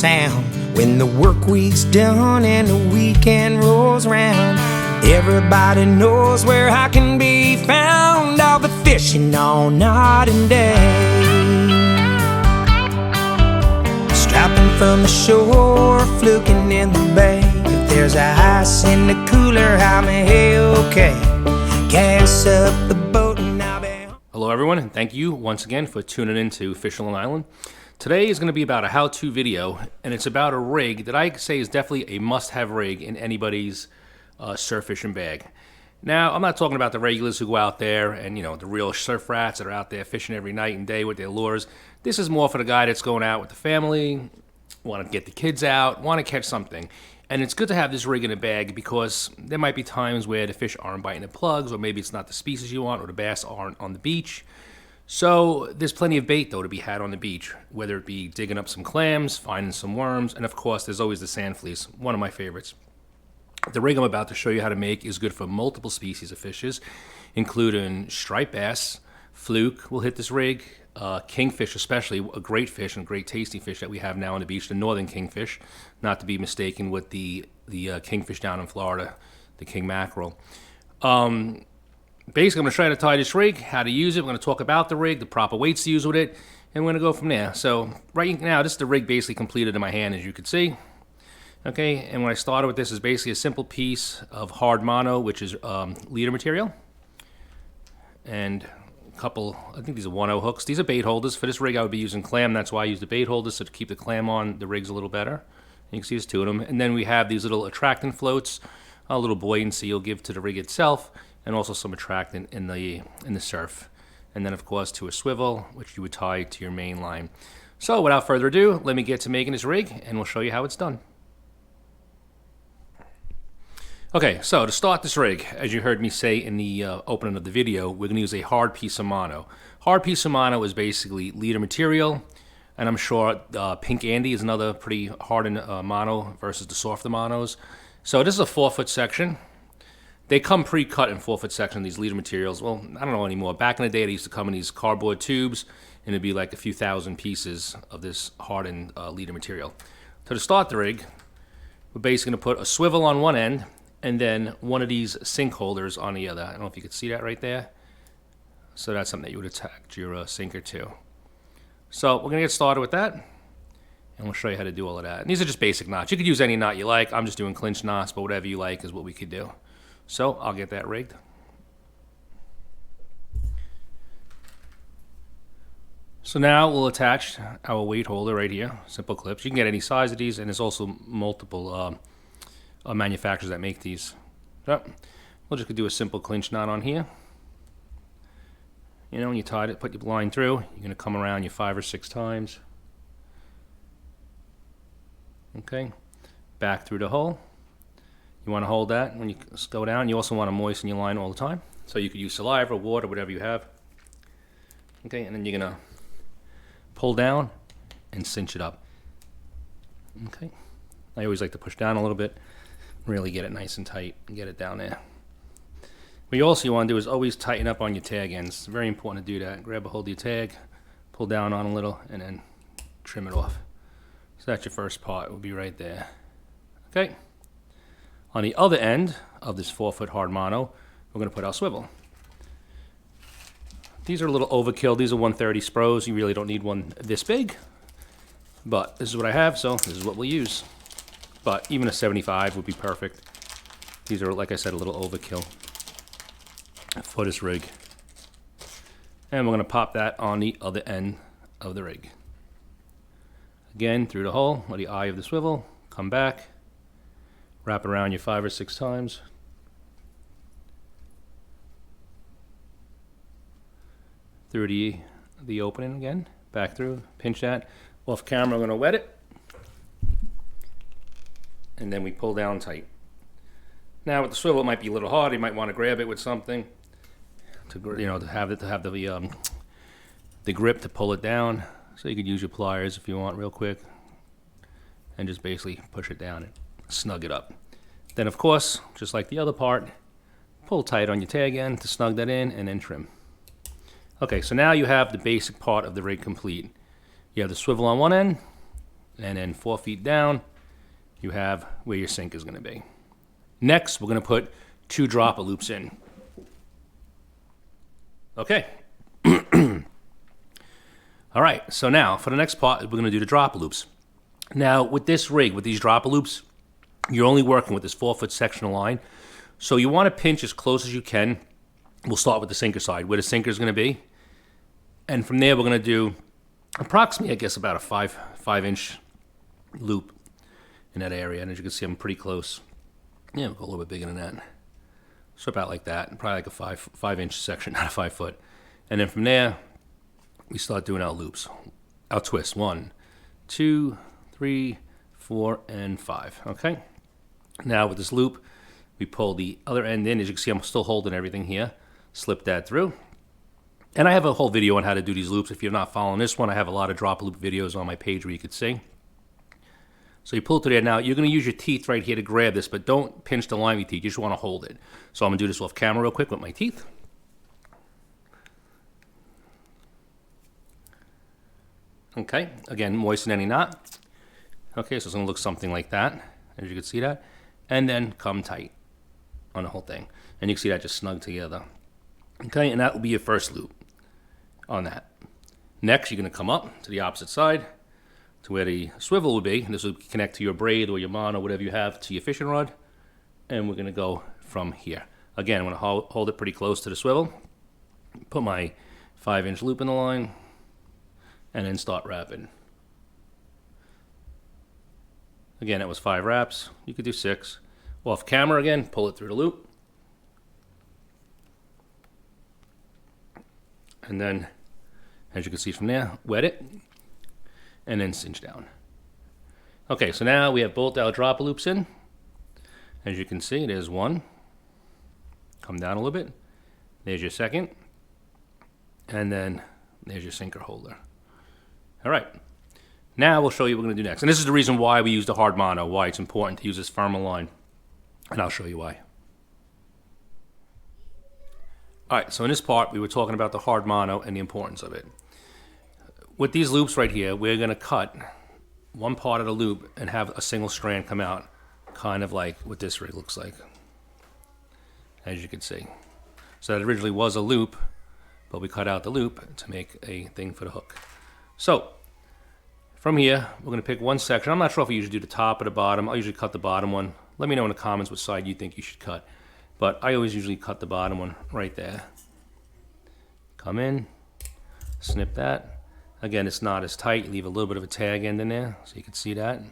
sound. When the work week's done and the weekend rolls round, everybody knows where I can be found. I'll be fishing all night and day, strapping from the shore, fluking in the bay. If there's ice in the cooler, I'm A-okay. Gas up the boat and I'll be... Hello everyone, and thank you once again for tuning in to Fisherman Island. Today is going to be about a how-to video, and it's about a rig that I say is definitely a must-have rig in anybody's surf fishing bag. Now, I'm not talking about the regulars who go out there and, you know, the real surf rats that are out there fishing every night and day with their lures. This is more for the guy that's going out with the family, want to get the kids out, want to catch something. And it's good to have this rig in a bag because there might be times where the fish aren't biting the plugs, or maybe it's not the species you want, or the bass aren't on the beach. So there's plenty of bait, though, to be had on the beach, whether it be digging up some clams, finding some worms, and of course there's always the sand fleas, one of my favorites. The rig I'm about to show you how to make is good for multiple species of fishes, including striped bass, fluke will hit this rig, kingfish especially, a great fish and a great tasty fish that we have now on the beach, the northern kingfish, not to be mistaken with the kingfish down in Florida, the king mackerel. Basically, I'm going to try to tie this rig, how to use it. We're going to talk about the rig, the proper weights to use with it, and we're going to go from there. So right now, this is the rig basically completed in my hand, as you can see. Okay, and when I started with this is basically a simple piece of hard mono, which is leader material, and a couple, I think these are 1/0 hooks. These are bait holders. For this rig, I would be using Clam. That's why I use the bait holders, so to keep the Clam on the rigs a little better. You can see there's two of them. And then we have these little attractant floats, a little buoyancy you'll give to the rig itself, and also some attractant in the surf. And then, of course, to a swivel, which you would tie to your main line. So without further ado, let me get to making this rig, and we'll show you how it's done. Okay, so to start this rig, as you heard me say in the opening of the video, we're going to use a hard piece of mono. Hard piece of mono is basically leader material, and I'm sure Pink Andy is another pretty hardened mono versus the softer monos. So this is a 4-foot section. They come pre-cut in 4-foot section, these leader materials. Well, I don't know anymore. Back in the day, they used to come in these cardboard tubes, and it'd be like a few thousand pieces of this hardened leader material. So to start the rig, we're basically going to put a swivel on one end, and then one of these sink holders on the other. I don't know if you can see that right there. So that's something that you would attach your sinker to. So we're going to get started with that, and we'll show you how to do all of that. And these are just basic knots. You could use any knot you like. I'm just doing clinch knots, but whatever you like is what we could do. So I'll get that rigged. So now we'll attach our weight holder right here, simple clips. You can get any size of these, and there's also multiple manufacturers that make these. So we'll just do a simple clinch knot on here. You know, when you tied it, put your line through, you're going to come around you 5 or 6 times. Okay, back through the hole. You want to hold that when you go down. You also want to moisten your line all the time. So you could use saliva, water, whatever you have. Okay, and then you're going to pull down and cinch it up. Okay, I always like to push down a little bit, really get it nice and tight and get it down there. What you also want to do is always tighten up on your tag ends. It's very important to do that. Grab a hold of your tag, pull down on a little, and then trim it off. So that's your first part, it will be right there. Okay. On the other end of this 4-foot hard mono, we're going to put our swivel. These are a little overkill. These are 130 Spros. You really don't need one this big. But this is what I have, so this is what we'll use. But even a 75 would be perfect. These are, like I said, a little overkill for this rig. And we're going to pop that on the other end of the rig. Again, through the hole, or the eye of the swivel, come back. Wrap it around you 5 or 6 times. Through the opening again. Back through. Pinch that. Off camera, I'm going to wet it. And then we pull down tight. Now with the swivel, it might be a little hard. You might want to grab it with something to, you know, to have the grip to pull it down. So you could use your pliers if you want, real quick, and just basically push it down and snug it up. Then, of course, just like the other part, pull tight on your tag end to snug that in, and then trim. Okay, so now you have the basic part of the rig complete. You have the swivel on one end, And then 4 feet down, you have where your sink is going to be. Next, we're going to put 2 dropper loops in. Okay. All right, so now for the next part, we're going to do the dropper loops. Now, with this rig, with these dropper loops, you're only working with this 4-foot sectional line. So you want to pinch as close as you can. We'll start with the sinker side, where the sinker is going to be. And from there, we're going to do approximately, I guess, about a 5-inch loop in that area. And as you can see, I'm pretty close. Yeah, we'll go a little bit bigger than that. So about like that, probably like a 5-inch section, not a 5 foot. And then from there, we start doing our loops, our twists. 1, 2, 3, 4, and 5. Okay. Now with this loop, we pull the other end in. As you can see, I'm still holding everything here. Slip that through. And I have a whole video on how to do these loops. If you're not following this one, I have a lot of drop loop videos on my page where you could see. So you pull it to there. Now, you're going to use your teeth right here to grab this, but don't pinch the line with your teeth. You just want to hold it. So I'm going to do this off camera real quick with my teeth. Okay, again, moisten any knot. Okay, so it's going to look something like that, as you can see that. And then come tight on the whole thing. And you can see that just snug together. Okay, and that will be your first loop on that. Next, you're going to come up to the opposite side to where the swivel will be. And this will connect to your braid or your mono, whatever you have, to your fishing rod. And we're going to go from here. Again, I'm going to hold it pretty close to the swivel. Put my 5-inch loop in the line. And then start wrapping. Again, it was 5 wraps. You could do 6. Off camera again, pull it through the loop. And then, as you can see from there, wet it. And then cinch down. Okay, so now we have both our dropper loops in. As you can see, there's one. Come down a little bit. There's your second. And then there's your sinker holder. All right, now we'll show you what we're going to do next. And this is the reason why we use the hard mono, why it's important to use this firmer line. And I'll show you why. All right, so in this part, we were talking about the hard mono and the importance of it. With these loops right here, we're going to cut one part of the loop and have a single strand come out, kind of like what this rig looks like, as you can see. So that originally was a loop, but we cut out the loop to make a thing for the hook. So, from here, we're going to pick one section. I'm not sure if we usually do the top or the bottom. I'll usually cut the bottom one. Let me know in the comments what side you think you should cut. But I always usually cut the bottom one right there. Come in, snip that. Again, it's not as tight. You leave a little bit of a tag end in there so you can see that.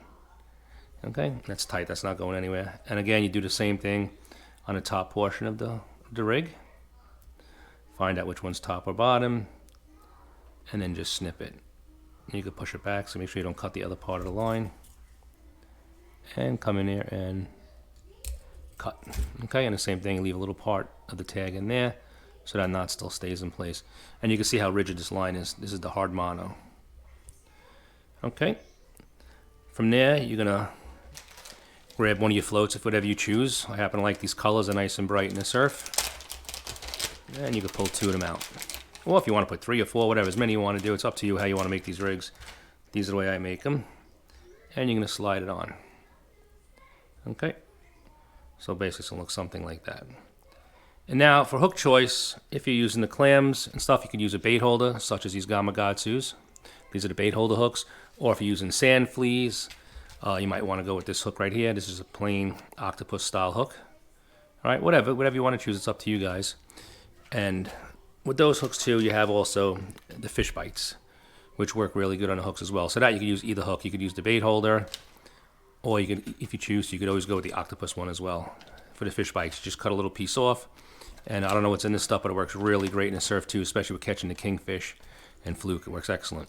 Okay, that's tight. That's not going anywhere. And again, you do the same thing on the top portion of the rig. Find out which one's top or bottom. And then just snip it. You can push it back, so make sure you don't cut the other part of the line. And come in there and cut. Okay, and the same thing, leave a little part of the tag in there so that knot still stays in place. And you can see how rigid this line is. This is the hard mono. Okay. From there, you're going to grab one of your floats, if whatever you choose. I happen to like these colors, they're nice and bright in the surf. And you can pull 2 of them out. Or if you want to put 3 or 4, whatever, as many you want to do. It's up to you how you want to make these rigs. These are the way I make them. And you're going to slide it on. Okay. So basically it's going to look something like that. And now for hook choice, if you're using the clams and stuff, you can use a bait holder, such as these Gamakatsus. These are the bait holder hooks. Or if you're using Sand Fleas, you might want to go with this hook right here. This is a plain octopus style hook. All right, whatever you want to choose, it's up to you guys. And with those hooks too, you have also the FishBites, which work really good on the hooks as well. So that you can use either hook. You could use the bait holder, or you could, if you choose, you could always go with the octopus one as well. For the FishBites, just cut a little piece off. And I don't know what's in this stuff, but it works really great in the surf too, especially with catching the kingfish and fluke. It works excellent.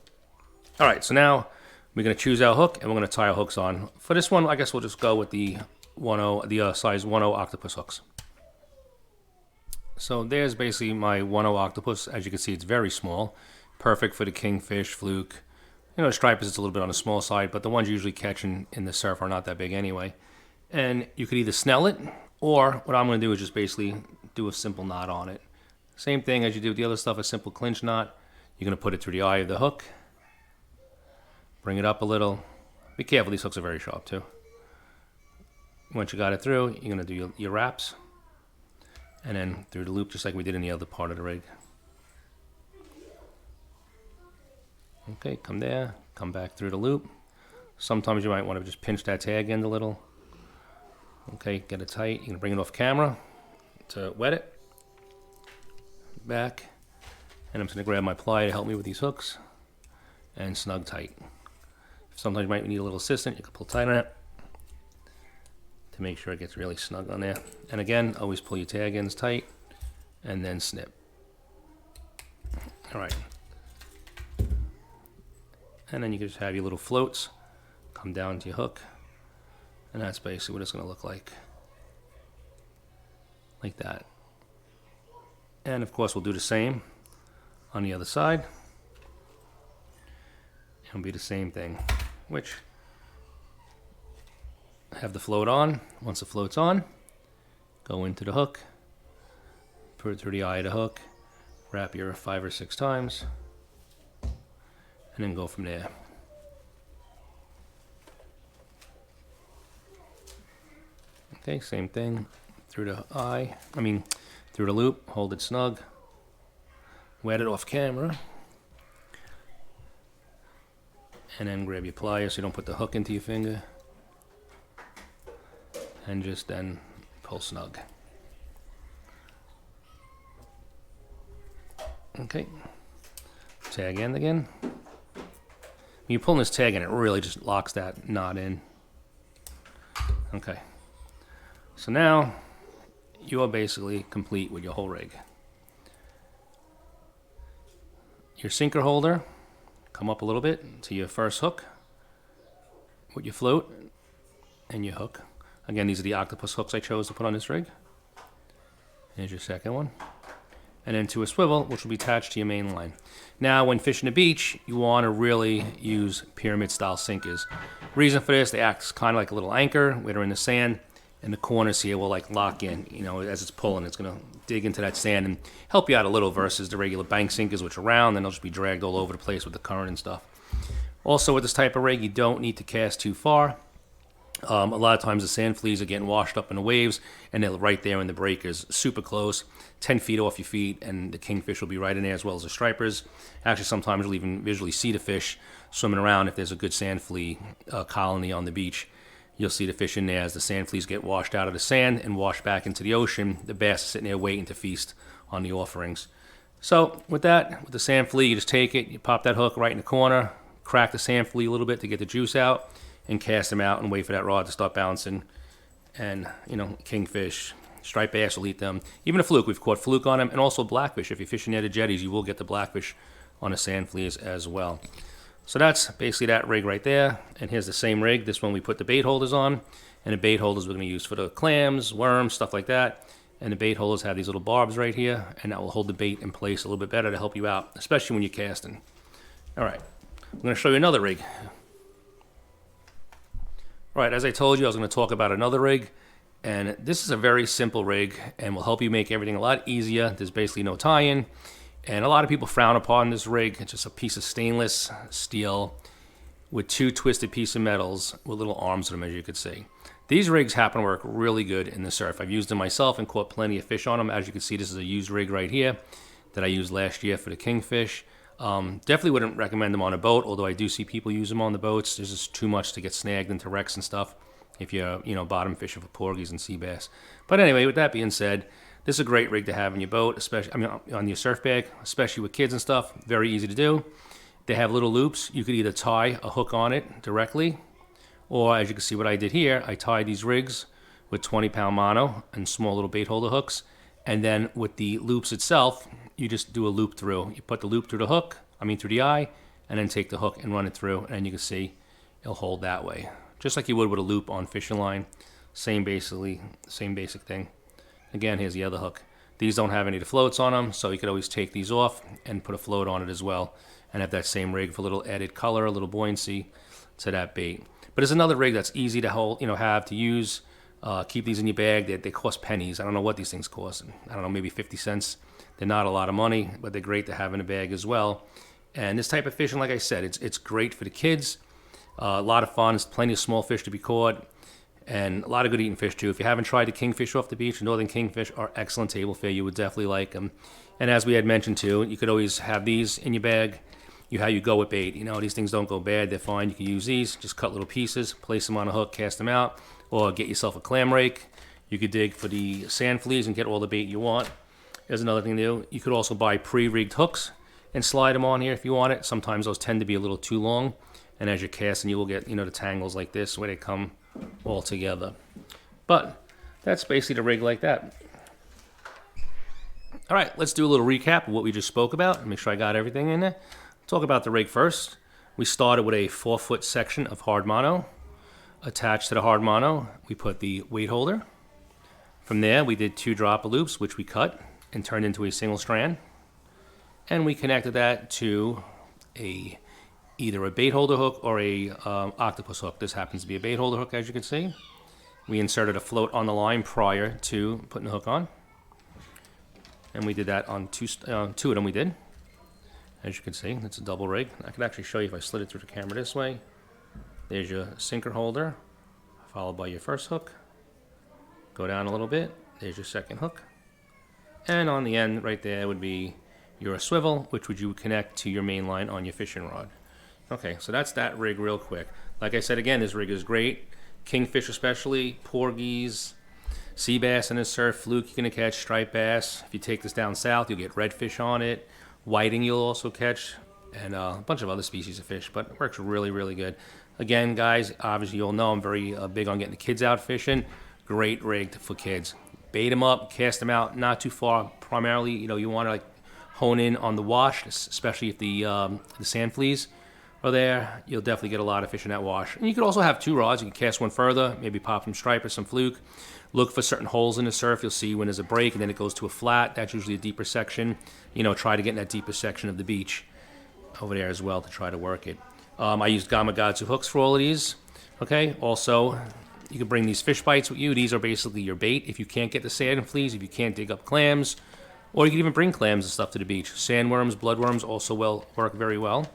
All right, so now we're going to choose our hook, and we're going to tie our hooks on. For this one, I guess we'll just go with the size 1/0 octopus hooks. So there's basically my 1/0 octopus. As you can see, it's very small. Perfect for the kingfish, fluke. You know, stripers, it's a little bit on the small side, but the ones you usually catch in the surf are not that big anyway. And you could either snell it, or what I'm going to do is just basically do a simple knot on it. Same thing as you do with the other stuff, a simple clinch knot. You're going to put it through the eye of the hook. Bring it up a little. Be careful, these hooks are very sharp too. Once you got it through, you're going to do your wraps. And then through the loop, just like we did in the other part of the rig. Okay, come there, come back through the loop. Sometimes you might want to just pinch that tag end a little. Okay, get it tight. You're going to bring it off camera to wet it. Back. And I'm just going to grab my ply to help me with these hooks. And snug tight. Sometimes you might need a little assistance. You can pull tight on it to make sure it gets really snug on there. And again, always pull your tag ends tight and then snip. All right. And then you can just have your little floats come down to your hook. And that's basically what it's going to look like. Like that. And of course, we'll do the same on the other side. It'll be the same thing, which have the float on. Once the float's on, go into the hook, put it through the eye of the hook, wrap your 5 or 6 times, and then go from there. Okay, same thing through the eye, through the loop, hold it snug, wet it off camera, and then grab your pliers so you don't put the hook into your finger, and just then pull snug. Okay, tag end again. When you pull this tag in, it really just locks that knot in. Okay, so now you are basically complete with your whole rig. Your sinker holder, come up a little bit to your first hook with your float and your hook. Again, these are the octopus hooks I chose to put on this rig. Here's your second one. And then to a swivel, which will be attached to your main line. Now, when fishing the beach, you want to really use pyramid-style sinkers. Reason for this, they act kind of like a little anchor where they're in the sand, and the corners here will like lock in. You know, as it's pulling, it's going to dig into that sand and help you out a little versus the regular bank sinkers, which are round, and they'll just be dragged all over the place with the current and stuff. Also, with this type of rig, you don't need to cast too far. A lot of times the sand fleas are getting washed up in the waves, and they're right there in the breakers, super close, 10 feet off your feet, and the kingfish will be right in there as well as the stripers. Actually, sometimes you'll even visually see the fish swimming around if there's a good sand flea colony on the beach. You'll see the fish in there as the sand fleas get washed out of the sand and washed back into the ocean. The bass are sitting there waiting to feast on the offerings. So with that, with the sand flea, you just take it, you pop that hook right in the corner, crack the sand flea a little bit to get the juice out, and cast them out and wait for that rod to start bouncing. And, you know, kingfish, striped bass will eat them. Even a fluke, we've caught fluke on them, and also blackfish. If you're fishing near the jetties, you will get the blackfish on the sand fleas as well. So that's basically that rig right there. And here's the same rig. This one we put the bait holders on, and the bait holders we're going to use for the clams, worms, stuff like that. And the bait holders have these little barbs right here, and that will hold the bait in place a little bit better to help you out, especially when you're casting. All right, I'm going to show you another rig. All right, as I told you, I was going to talk about another rig, and this is a very simple rig and will help you make everything a lot easier. There's basically no tie-in, and a lot of people frown upon this rig. It's just a piece of stainless steel with 2 twisted pieces of metals with little arms to them, as you could see. These rigs happen to work really good in the surf. I've used them myself and caught plenty of fish on them. As you can see, this is a used rig right here that I used last year for the kingfish. Definitely wouldn't recommend them on a boat, although I do see people use them on the boats. There's just too much to get snagged into wrecks and stuff if you're, bottom fishing for porgies and sea bass. But anyway, with that being said, this is a great rig to have in your boat, especially on your surf bag, especially with kids and stuff. Very easy to do. They have little loops. You could either tie a hook on it directly, or as you can see what I did here, I tied these rigs with 20-pound mono and small little bait holder hooks. And then with the loops itself, you just do a loop through. You put the loop through the hook, through the eye, and then take the hook and run it through, and you can see it'll hold that way. Just like you would with a loop on fishing line. Same basic thing. Again, here's the other hook. These don't have any of the floats on them, so you could always take these off and put a float on it as well, and have that same rig for a little added color, a little buoyancy to that bait. But it's another rig that's easy to hold, have to use. Keep these in your bag. They cost pennies. I don't know what these things cost. I don't know, maybe 50 cents. They're not a lot of money, but they're great to have in a bag as well. And this type of fishing, like I said, it's great for the kids. A lot of fun. There's plenty of small fish to be caught, and a lot of good eating fish too. If you haven't tried the Kingfish off the beach, the Northern Kingfish are excellent table fare. You would definitely like them. And as we had mentioned too, you could always have these in your bag. How you go with bait. These things don't go bad. They're fine. You can use these. Just cut little pieces, place them on a hook, cast them out, or get yourself a clam rake. You could dig for the Sand Fleas and get all the bait you want. There's another thing to do. You could also buy pre-rigged hooks and slide them on here if you want it. Sometimes those tend to be a little too long, and as you're casting, you will get the tangles like this where they come all together. But that's basically the rig like that. All right, let's do a little recap of what we just spoke about. Make sure I got everything in there. Talk about the rig first. We started with a 4-foot section of hard mono. Attached to the hard mono, we put the weight holder. From there, we did 2 dropper loops, which we cut and turned into a single strand. And we connected that to either a bait holder hook or a octopus hook. This happens to be a bait holder hook, as you can see. We inserted a float on the line prior to putting the hook on. And we did that on two of them we did. As you can see, it's a double rig. I can actually show you if I slid it through the camera this way. There's your sinker holder, followed by your first hook. Go down a little bit. There's your second hook. And on the end right there would be your swivel, which you would connect to your main line on your fishing rod. Okay, so that's that rig real quick. Like I said again, this rig is great. Kingfish especially, porgies, sea bass in the surf, fluke you're going to catch, striped bass. If you take this down south, you'll get redfish on it. Whiting you'll also catch, and a bunch of other species of fish, but it works really, really good. Again, guys, obviously you'll know I'm very big on getting the kids out fishing. Great rig for kids. Bait them up, cast them out, not too far. Primarily, you want to hone in on the wash, especially if the sand fleas are there. You'll definitely get a lot of fish in that wash. And you could also have 2 rods. You can cast one further, maybe pop some stripe or some fluke. Look for certain holes in the surf. You'll see when there's a break and then it goes to a flat. That's usually a deeper section. Try to get in that deeper section of the beach over there as well to try to work it. I used Gamakatsu hooks for all of these. Okay. Also, you can bring these FishBites with you. These are basically your bait. If you can't get the sand fleas, if you can't dig up clams, or you can even bring clams and stuff to the beach. Sandworms, bloodworms also work very well.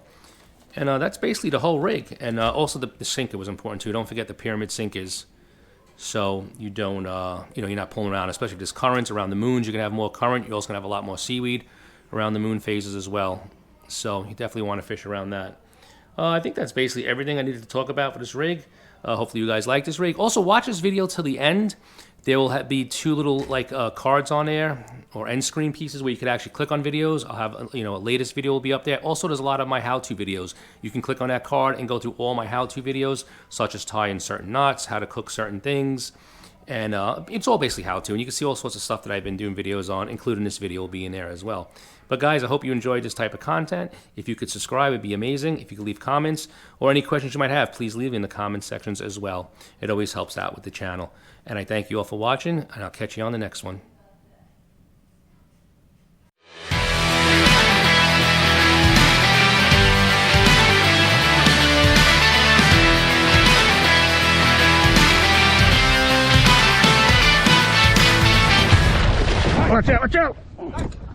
And that's basically the whole rig. And also the sinker was important too. Don't forget the pyramid sinkers. So you don't, you're not pulling around, especially if there's currents around the moons. You're going to have more current. You're also going to have a lot more seaweed around the moon phases as well. So you definitely want to fish around that. I think that's basically everything I needed to talk about for this rig. Hopefully you guys like this rig. Also, watch this video till the end. There will be 2 little cards on there, or end screen pieces where you could actually click on videos. I'll have a latest video will be up there. Also, there's a lot of my how-to videos. You can click on that card and go through all my how-to videos, such as tying certain knots, how to cook certain things, and it's all basically how-to. And you can see all sorts of stuff that I've been doing videos on, including this video will be in there as well. But guys, I hope you enjoyed this type of content. If you could subscribe, it'd be amazing. If you could leave comments or any questions you might have, please leave in the comment sections as well. It always helps out with the channel. And I thank you all for watching, and I'll catch you on the next one. Watch out, watch out!